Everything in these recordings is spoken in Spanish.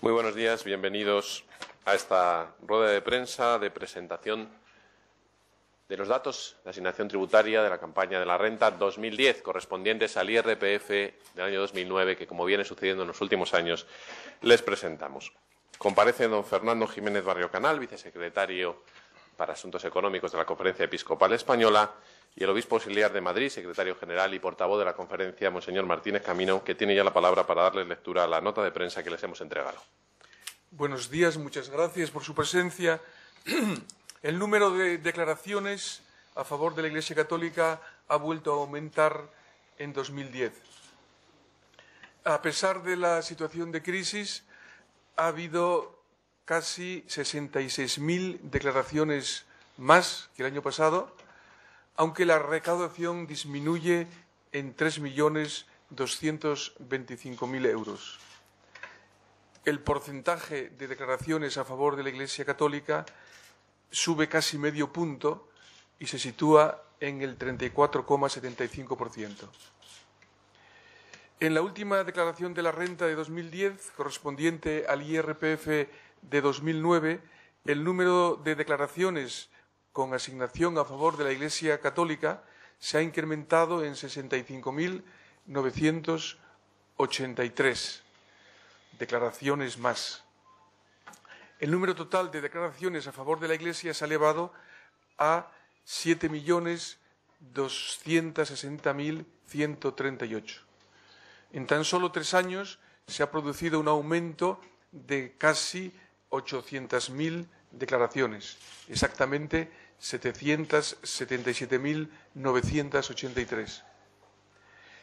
Muy buenos días, bienvenidos a esta rueda de prensa de presentación de los datos de asignación tributaria de la campaña de la renta 2010, correspondientes al IRPF del año 2009, que, como viene sucediendo en los últimos años, les presentamos. Comparece don Fernando Jiménez Barrio Canal, vicesecretario para Asuntos Económicos de la Conferencia Episcopal Española, y el obispo auxiliar de Madrid, secretario general y portavoz de la conferencia, monseñor Martínez Camino, que tiene ya la palabra para darles lectura a la nota de prensa que les hemos entregado. Buenos días, muchas gracias por su presencia. El número de declaraciones a favor de la Iglesia Católica ha vuelto a aumentar en 2010. A pesar de la situación de crisis, ha habido casi 66.000 declaraciones más que el año pasado, aunque la recaudación disminuye en 3.225.000 euros. El porcentaje de declaraciones a favor de la Iglesia Católica sube casi medio punto y se sitúa en el 34,75%. En la última declaración de la renta de 2010, correspondiente al IRPF de 2009, el número de declaraciones con asignación a favor de la Iglesia Católica se ha incrementado en 65.983 declaraciones más. El número total de declaraciones a favor de la Iglesia se ha elevado a 7.260.138. En tan solo 3 años se ha producido un aumento de casi 800.000 declaraciones, exactamente 777.983.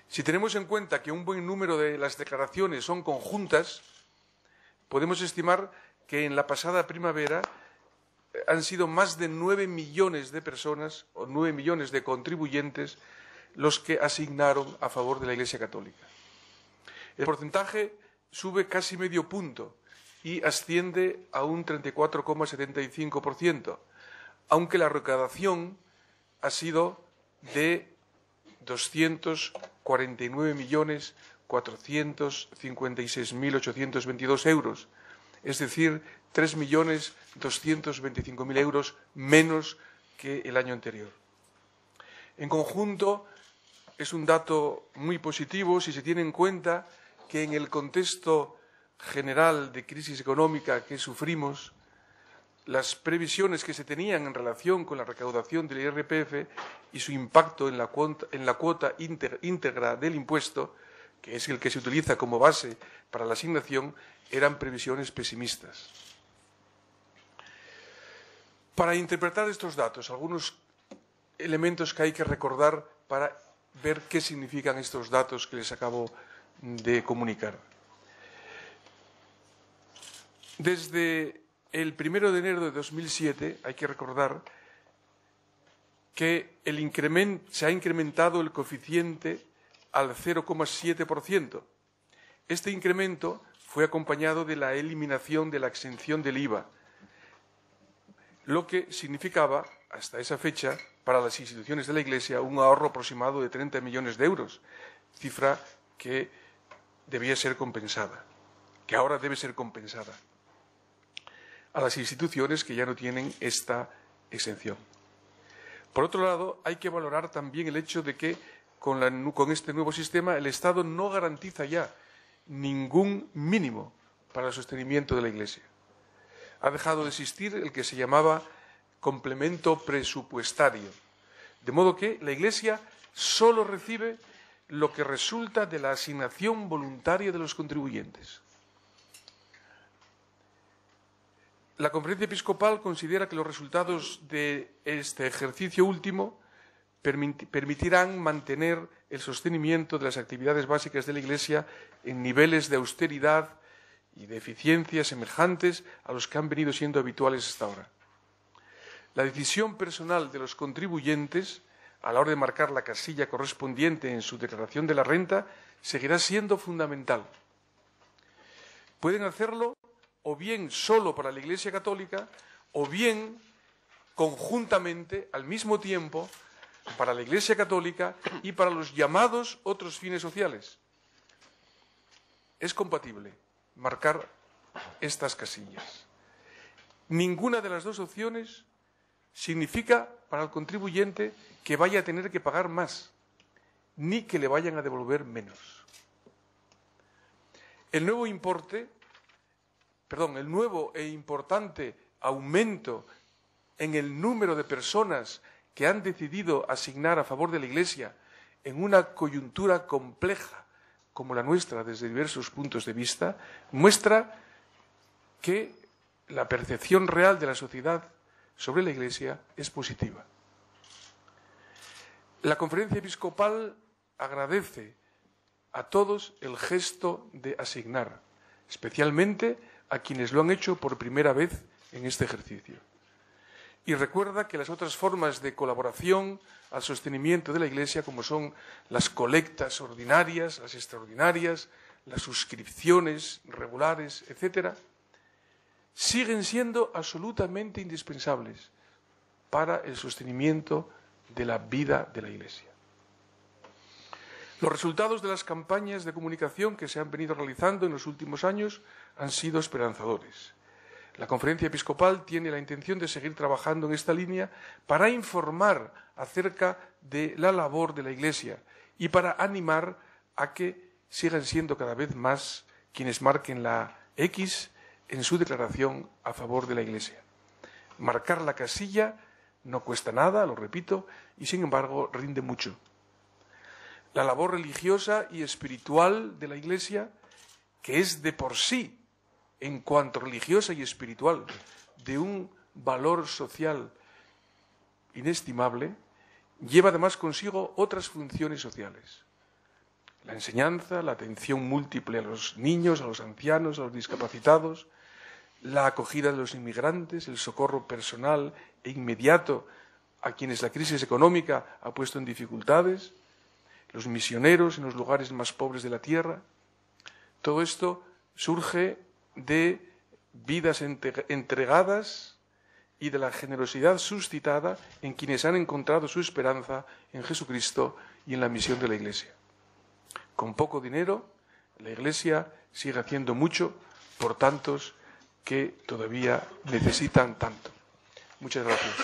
Si tenemos en cuenta que un buen número de las declaraciones son conjuntas, podemos estimar que en la pasada primavera han sido más de 9 millones de personas o 9 millones de contribuyentes los que asignaron a favor de la Iglesia Católica. El porcentaje sube casi medio punto y asciende a un 34,75%, aunque la recaudación ha sido de 249.456.822 euros, es decir, 3.225.000 euros menos que el año anterior. En conjunto, es un dato muy positivo si se tiene en cuenta que en el contexto general de crisis económica que sufrimos, las previsiones que se tenían en relación con la recaudación del IRPF y su impacto en la cuota íntegra del impuesto, que es el que se utiliza como base para la asignación, eran previsiones pesimistas. Para interpretar estos datos, algunos elementos que hay que recordar para ver qué significan estos datos que les acabo de comunicar. Desde el 1 de enero de 2007 hay que recordar que se ha incrementado el coeficiente al 0,7%. Este incremento fue acompañado de la eliminación de la exención del IVA, lo que significaba, hasta esa fecha, para las instituciones de la Iglesia, un ahorro aproximado de 30 millones de euros, cifra que debía ser compensada, que ahora debe ser compensada a las instituciones que ya no tienen esta exención. Por otro lado, hay que valorar también el hecho de que con este nuevo sistema el Estado no garantiza ya ningún mínimo para el sostenimiento de la Iglesia. Ha dejado de existir el que se llamaba complemento presupuestario, de modo que la Iglesia solo recibe lo que resulta de la asignación voluntaria de los contribuyentes. La Conferencia Episcopal considera que los resultados de este ejercicio último permitirán mantener el sostenimiento de las actividades básicas de la Iglesia en niveles de austeridad y de eficiencia semejantes a los que han venido siendo habituales hasta ahora. La decisión personal de los contribuyentes, a la hora de marcar la casilla correspondiente en su declaración de la renta, seguirá siendo fundamental. Pueden hacerlo o bien solo para la Iglesia Católica, o bien conjuntamente, al mismo tiempo, para la Iglesia Católica y para los llamados otros fines sociales. Es compatible marcar estas casillas. Ninguna de las dos opciones significa para el contribuyente que vaya a tener que pagar más, ni que le vayan a devolver menos. El nuevo e importante aumento en el número de personas que han decidido asignar a favor de la Iglesia en una coyuntura compleja como la nuestra desde diversos puntos de vista, muestra que la percepción real de la sociedad sobre la Iglesia es positiva. La Conferencia Episcopal agradece a todos el gesto de asignar, especialmente a quienes lo han hecho por primera vez en este ejercicio. Y recuerda que las otras formas de colaboración al sostenimiento de la Iglesia, como son las colectas ordinarias, las extraordinarias, las suscripciones regulares, etcétera, siguen siendo absolutamente indispensables para el sostenimiento de la vida de la Iglesia. Los resultados de las campañas de comunicación que se han venido realizando en los últimos años han sido esperanzadores. La Conferencia Episcopal tiene la intención de seguir trabajando en esta línea para informar acerca de la labor de la Iglesia y para animar a que sigan siendo cada vez más quienes marquen la X en su declaración a favor de la Iglesia. Marcar la casilla no cuesta nada, lo repito, y sin embargo rinde mucho. La labor religiosa y espiritual de la Iglesia, que es de por sí, en cuanto religiosa y espiritual, de un valor social inestimable, lleva además consigo otras funciones sociales. La enseñanza, la atención múltiple a los niños, a los ancianos, a los discapacitados, la acogida de los inmigrantes, el socorro personal e inmediato a quienes la crisis económica ha puesto en dificultades, los misioneros en los lugares más pobres de la tierra. Todo esto surge de vidas entregadas y de la generosidad suscitada en quienes han encontrado su esperanza en Jesucristo y en la misión de la Iglesia. Con poco dinero, la Iglesia sigue haciendo mucho por tantos que todavía necesitan tanto. Muchas gracias.